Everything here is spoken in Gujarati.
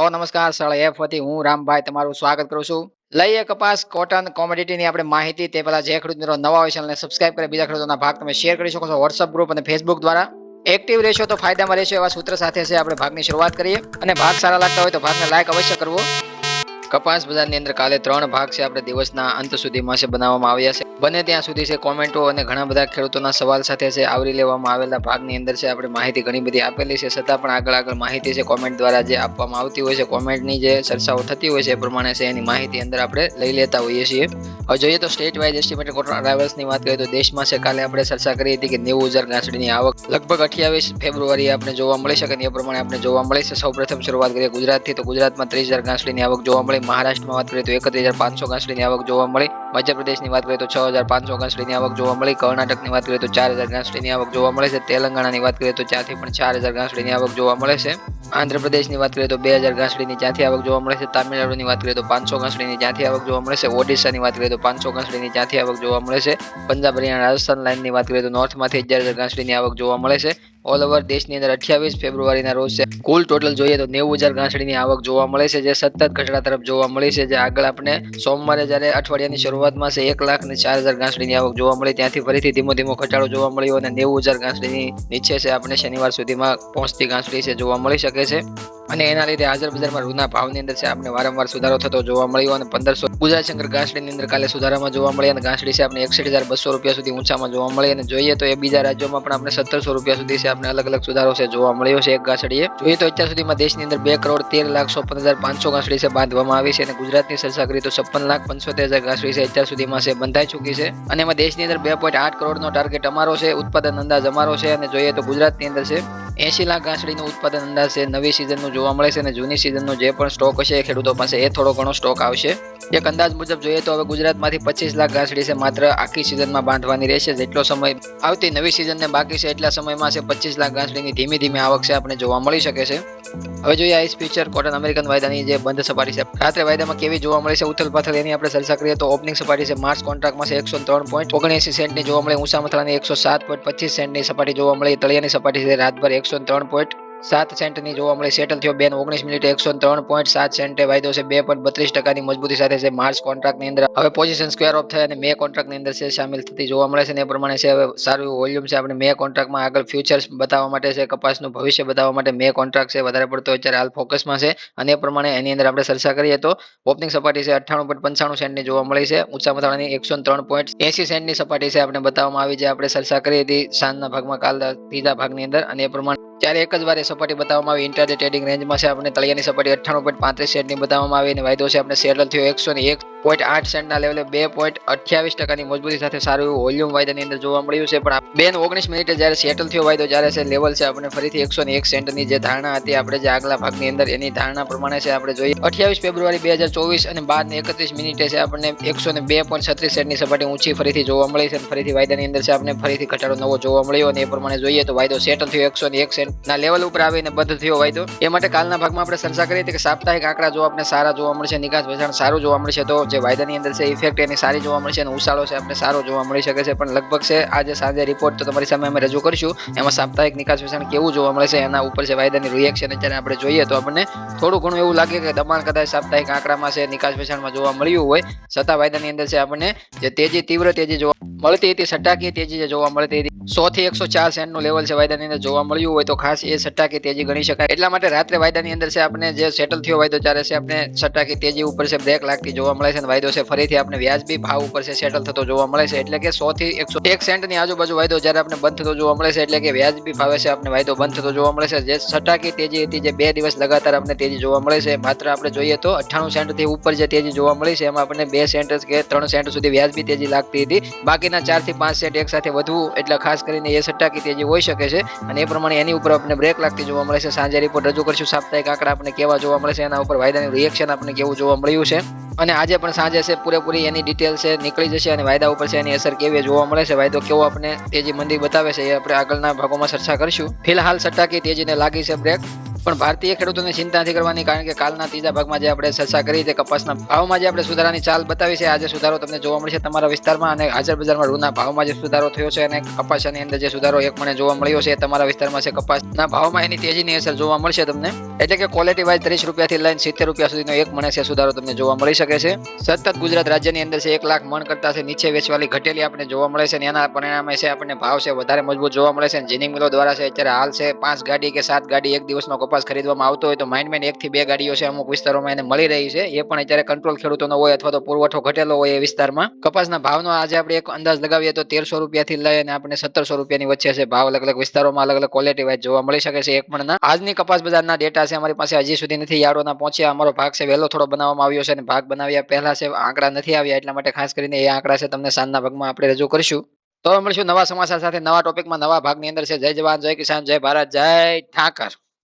નમસ્કાર સર એફ વતી હું રામભાઈ તમારું સ્વાગત કરું છું. લઈએ કપાસ કોટન કોમોડિટીની આપણે માહિતી. તે પહેલા જે ખેડૂત મિત્રો નવા હોય ચેનલને સબસ્ક્રાઇબ કરી બીજા ખેડૂતોના ભાગ તમે શેર કરી શકો છો વોટ્સઅપ ગ્રુપ અને ફેસબુક દ્વારા. એક્ટિવ રહેશો તો ફાયદામાં રહેશો એવા સૂત્ર સાથે છે આપણે ભાગની શરૂઆત કરીએ. અને ભાગ સારા લાગતા હોય તો ભાગને લાઈક અવશ્ય કરવો. કપાસ બજારની અંદર કાલે 3 ભાગ છે આપણે દિવસના અંત સુધીમાં છે બનાવવામાં આવ્યા છે. બને ત્યાં સુધી છે કોમેન્ટો અને ઘણા બધા ખેડૂતોના સવાલ સાથે છે આવરી લેવામાં આવેલા ભાગની અંદર છે આપણે માહિતી ઘણી બધી આપેલી છે. છતાં પણ આગળ માહિતી છે કોમેન્ટ દ્વારા જે આપવામાં આવતી હોય છે, કોમેન્ટની જે ચર્ચાઓ થતી હોય છે એ પ્રમાણે છે એની માહિતી અંદર આપણે લઈ લેતા હોઈએ છીએ. હવે જોઈએ તો સ્ટેટ વાઇઝ એસ્ટિમેટેડ કોટન અરાઇવલ્સની વાત કરીએ તો દેશમાં છે કાલે આપણે ચર્ચા કરી હતી કે 90,000 ગાંસડીની આવક લગભગ 28 ફેબ્રુઆરીએ આપણે જોવા મળી શકે એ પ્રમાણે આપણે જોવા મળી છે. સૌપ્રથમ શરૂઆત કરીએ ગુજરાતથી તો ગુજરાતમાં 30,000 ગાંસડીની આવક જોવા મળી. મહારાષ્ટ્રમાં વાત કરીએ તો 31,500 ગાંસડીની આવક જોવા મળી. મધ્યપ્રદેશની વાત કરીએ તો 6,500 ગાંસડીની આવક જોવા મળી. કર્ણાટકની વાત કરીએ તો 4,000 ગાંસડીની આવક જોવા મળે છે. તેલંગાણાની વાત કરીએ તો ત્યાંથી પણ 4,000 ગાંસડીની આવક જોવા મળે છે. આંધ્રપ્રદેશની વાત કરીએ તો 2,000 ગાંસડીની ત્યાંથી આવક જોવા મળે છે. તામિલનાડુની વાત કરીએ તો 500 ગાંસડીની ત્યાંથી આવક જોવા મળે છે. ઓડિશાની વાત કરીએ તો 500 ગાંસડીની ત્યાંથી આવક જોવા મળે છે. પંજાબ હરિયાણા રાજસ્થાન લાઇનની વાત કરીએ તો નોર્થમાંથી 11,000 ગાંસડીની આવક જોવા મળે છે. ઓલ ઓવર દેશની અંદર 28 ફેબ્રુઆરીના રોજ છે કુલ ટોટલ જોઈએ તો 90,000 ગાંસડીની આવક જોવા મળે છે, જે સતત ઘટડા તરફ જોવા મળી છે. જે આગળ આપણે સોમવારે જ્યારે અઠવાડિયાની શરૂઆતમાં છે 1,04,000 ગાંસડીની આવક જોવા મળી, ત્યાંથી ફરીથી ધીમો ધીમો ઘટાડો જોવા મળ્યો અને 90,000 ગાંસડીની નીચે છે આપણે શનિવાર સુધીમાં પહોંચતી ગાંસડી છે જોવા મળી શકે છે. અને એના લીધે હાજર બજારમાં રૂના ભાવની અંદર છે આપણે વારંવાર સુધારો થતો જોવા મળ્યો અને 1500 ગુજરાત શંકર ગાંસડીની અંદર કાલે સુધારામાં જોવા મળી અને ગાંસડી છે આપણે 61,200 રૂપિયા સુધી ઊંચામાં જોવા મળી. અને જોઈએ તો એ બીજા રાજ્યોમાં પણ આપણે 1,700 રૂપિયા સુધી છે આપણે અલગ અલગ સુધારો છે જોવા મળ્યો છે એક ગાંસડીએ. જોઈએ તો અત્યાર સુધીમાં દેશની અંદર 2,13,56,500 ગાંસડી છે બાંધવામાં આવી છે અને ગુજરાતની ચર્ચા કરીએ તો 56,75,000 ગાંસડી છે અત્યાર સુધીમાં છે બંધાઈ ચૂકી છે. અને એમાં દેશની અંદર 2.8 કરોડનો ટાર્ગેટ અમારો છે, ઉત્પાદન અંદાજ અમારો છે. અને જોઈએ તો ગુજરાતની અંદર છે 80 લાખ ગાંસડીનું ઉત્પાદન અંદાજ છે નવી સિઝનનું જોવા મળે છે અને જૂની સિઝનનો જે પણ સ્ટોક હશે એ ખેડૂતો પાસે એ થોડો ઘણો સ્ટોક આવશે. એક અંદાજ મુજબ જોઈએ તો હવે ગુજરાતમાંથી 25 લાખ ગાંસડી છે માત્ર આખી સિઝનમાં બાંધવાની રહેશે. જેટલો સમય આવતી નવી સિઝનને બાકી છે એટલા સમયમાં છે 25 લાખ ગાંસડીની ધીમે ધીમે આવક છે આપણે જોવા મળી શકે છે. હવે જોઈએ આઈસ ફ્યુચર કોટન અમેરિકન વાયદાની જે બંધ સપાટી છે રાત્રે વાયદામાં કેવી જોવા મળે છે ઉથલપાથલ એની આપણે ચર્ચા કરીએ તો ઓપનિંગ સપાટી છે માર્ચ કોન્ટ્રાક્ટમાં છે 103.79 સેન્ટની જોવા મળે. ઊંચા મથાળાની 107.25 સેન્ટની સપાટી જોવા મળે. તળિયાની સપાટી છે રાતભર 103.7 સેન્ટની જોવા મળે. સેટલ થયો 2:19 મિનિટે 103.7 સેન્ટે વાયદો છે 2.32% મજબૂતી સાથે છે માર્ચ કોન્ટ્રાક્ટની અંદર. હવે પોઝિશન સ્ક્વેર ઓફ થાય અને મે કોન્ટ્રાક્ટની અંદર છે સામેલ થતી જોવા મળે છે અને એ પ્રમાણે છે હવે સારું વોલ્યુમ છે આપણે મે કોન્ટ્રાક્ટમાં આગળ ફ્યુચર્સ બતાવવા માટે છે, કપાસનું ભવિષ્ય બતાવવા માટે મે કોન્ટ્રાક્ટ છે વધારે પડતો અત્યારે હાલ ફોકસમાં છે. અને એ પ્રમાણે એની અંદર આપણે ચર્ચા કરીએ તો ઓપનિંગ સપાટી છે 98.95 સેન્ટની જોવા મળી છે. ઊંચા મથાળાની 103.80 સેન્ટની સપાટી છે આપણે બતાવવામાં આવી, જે આપણે ચર્ચા કરી હતી સાંજના ભાગમાં કાલ ત્રીજા ભાગની અંદર. અને એ પ્રમાણે ત્યારે એક જ વાર સપાટી બતાવવામાં આવી ઇન્ટરડે ટ્રેડિંગ રેન્જમાં છે આપણે તળિયાની સપાટી 98.35 સેન્ટની બતાવવામાં આવી અને વાયદો છે આપણે સેટલ થયો 101.8 સેન્ટના લેવલે 2.28% મજબૂતી સાથે સારું એવું વોલ્યુમ વાયદાની અંદર જોવા મળ્યું છે. પણ 2:19 મિનિટે જ્યારે સેટલ થયો વાયદો જ્યારે છે લેવલ છે આપણે ફરીથી 101 સેન્ટની જે ધારણા હતી આપણે જે આગલા ભાગની અંદર એની ધારણા પ્રમાણે છે આપણે જોઈએ 28 ફેબ્રુઆરી 2024 અને 12:31 મિનિટે છે આપણને 102.36 સેન્ટની સપાટી ઊંચી ફરીથી જોવા મળી છે. ફરીથી વાયદાની અંદર છે આપણે ફરીથી ઘટાડો નવો જોવા મળ્યો અને એ પ્રમાણે જોઈએ તો વાયદો સેટલ થયો 101 સેન્ટ ના લેવલ ઉપર આવીને બંધ થયો વાયદો. એ માટે કાલના ભાગમાં આપણે ચર્ચા કરી હતી કે સાપ્તાહિક આંકડા જો આપણે સારા જોવા મળશે, નિકાસ વેચાણ સારું જોવા મળશે તો જે વાયદાની અંદર છે ઇફેક્ટ એની સારી જોવા મળશે અને ઉછાળો છે આપણે સારો જોવા મળી શકે છે. પણ લગભગ છે આજે સાંજે રિપોર્ટ તો તમારી સામે અમે રજૂ કરીશું, એમાં સાપ્તાહિક નિકાસ વેચાણ કેવું જોવા મળે છે એના ઉપર છે વાયદાની રિએક્શન અત્યારે આપણે જોઈએ તો આપણને થોડું ઘણું એવું લાગે કે દબાણ કદાચ સાપ્તાહિક આંકડામાં છે નિકાસ વેચાણમાં જોવા મળ્યું હોય, છતાં વાયદાની અંદર છે આપણને જે તેજી તીવ્ર તેજી જોવા મળતી હતી, સટ્ટાકીય તેજી જે જોવા મળતી હતી 100 થી 104 સેન્ટનું લેવલ છે વાયદાની અંદર જોવા મળ્યું હોય તો ખાસ એ સટ્ટાકી તેજી ગણી શકાય. એટલા માટે રાત્રે વાયદાની અંદર છે આપણે જે સેટલ થયો વાયદો ત્યારે છે આપણે સટ્ટાકી તેજી ઉપર છે બ્રેક લાગતી જોવા મળે છે અને વાયદો છે ફરીથી આપણે વ્યાજબી ભાવ ઉપર છે સેટલ થતો જોવા મળે છે. એટલે કે 100 થી 101 સેન્ટની આજુબાજુ વાયદો જ્યારે આપણે બંધ થતો જોવા મળે છે એટલે કે વ્યાજબી ભાવે છે આપણે વાયદો બંધ થતો જોવા મળે છે. જે સટ્ટાકી તેજી હતી જે 2 દિવસ લગાતાર આપણે તેજી જોવા મળે છે, માત્ર આપણે જોઈએ તો 98 સેન્ટ થી ઉપર જે તેજી જોવા મળી છે એમાં આપણને 2 સેન્ટ કે 3 સેન્ટ સુધી વ્યાજબી તેજી લાગતી હતી. બાકીના 4 થી 5 સેન્ટ એક સાથે વધવું એટલે ખાસ કરીને એ સટ્ટાકી તેજી હોઈ શકે છે અને એ પ્રમાણે એની ઉપર આપણે બ્રેક લાગતી જોવા મળે છે. સાંજે રિપોર્ટ રજૂ કરશું સાપ્તાહિક આંકડા આપણે કેવા જોવા મળે છે, એના ઉપર વાયદાનું રિએક્શન આપણે કેવું જોવા મળ્યું છે. અને આજે પણ સાંજે છે પૂરેપૂરી એની ડિટેલ છે નીકળી જશે અને વાયદા ઉપર છે એની અસર કેવી જોવા મળે છે, વાયદો કેવો આપણે તેજી મંદી બતાવે છે એ આપણે આગળના ભાગોમાં ચર્ચા કરીશું. ફિલહાલ સટ્ટાકી તેજીને લાગી છે બ્રેક પણ ભારતીય ખેડૂતોને ચિંતા નથી કરવાની, કારણ કે કાલના ત્રીજા ભાગમાં જે આપણે ચર્ચા કરી તે કપાસના ભાવમાં જે આપણે સુધારાની ચાલ બતાવી છે, આજે સુધારો તમને જોવા મળશે તમારા વિસ્તારમાં, અને હાજર બજારમાં રૂના ભાવમાં જે સુધારો થયો છે અને કપાસની અંદર જે સુધારો એક મણે જોવા મળ્યો છે તમારા વિસ્તારમાં છે, કપાસના ભાવમાં એની તેજીની અસર જોવા મળશે તમને. એટલે કે ક્વોલિટી વાઇઝ 30 રૂપિયાથી લઈને 70 રૂપિયા સુધીનો એક મણે છે સુધારો તમને જોવા મળી શકે છે. સતત ગુજરાત રાજ્યની અંદર છે 1 લાખ મણ કરતા છે નીચે વેચવાલી ઘટેલી આપણે જોવા મળે છે, અને એના પરિણામે છે આપણને ભાવ છે વધારે મજબૂત જોવા મળે છે. જીનિંગ મિલો દ્વારા છે અત્યારે હાલ છે 5 ગાડી કે 7 ગાડી એક દિવસનો કપાસ ખરીદવામાં આવતો હોય તો માઇન્ડ 1 થી 2 ગાડીઓ છે અમુક વિસ્તારોમાં એને મળી રહી છે. એ પણ અત્યારે કંટ્રોલ ખેડૂતોનો હોય અથવા તો પુરવઠો ઘટેલો હોય એ વિસ્તારમાં. કપાસના ભાવનો આજે આપણે એક અંદાજ લગાવીએ તો 1300 રૂપિયાથી લઈને આપણે 1700 રૂપિયાની વચ્ચે છે ભાવ અલગ અલગ વિસ્તારોમાં અલગ અલગ ક્વોલિટી વાઇઝ જોવા મળી શકે છે એક મણના. આજની કપાસ બજારના ડેટા છે અમારી પાસે હજી સુધી નથી યાર્ડોના પહોંચ્યા. અમારો ભાગ છે વહેલો થોડો બનાવવામાં આવ્યો છે અને ભાગ બનાવ્યા પહેલા છે આંકડા નથી આવ્યા, એટલા માટે ખાસ કરીને એ આંકડા છે તમને સાંજના ભાગમાં આપણે રજૂ કરીશું. તો મળીશું નવા સમાચાર સાથે, નવા ટોપિકમાં, નવા ભાગની અંદર છે. જય જવાન, જય કિસાન, જય ભારત, જય ઠાકર.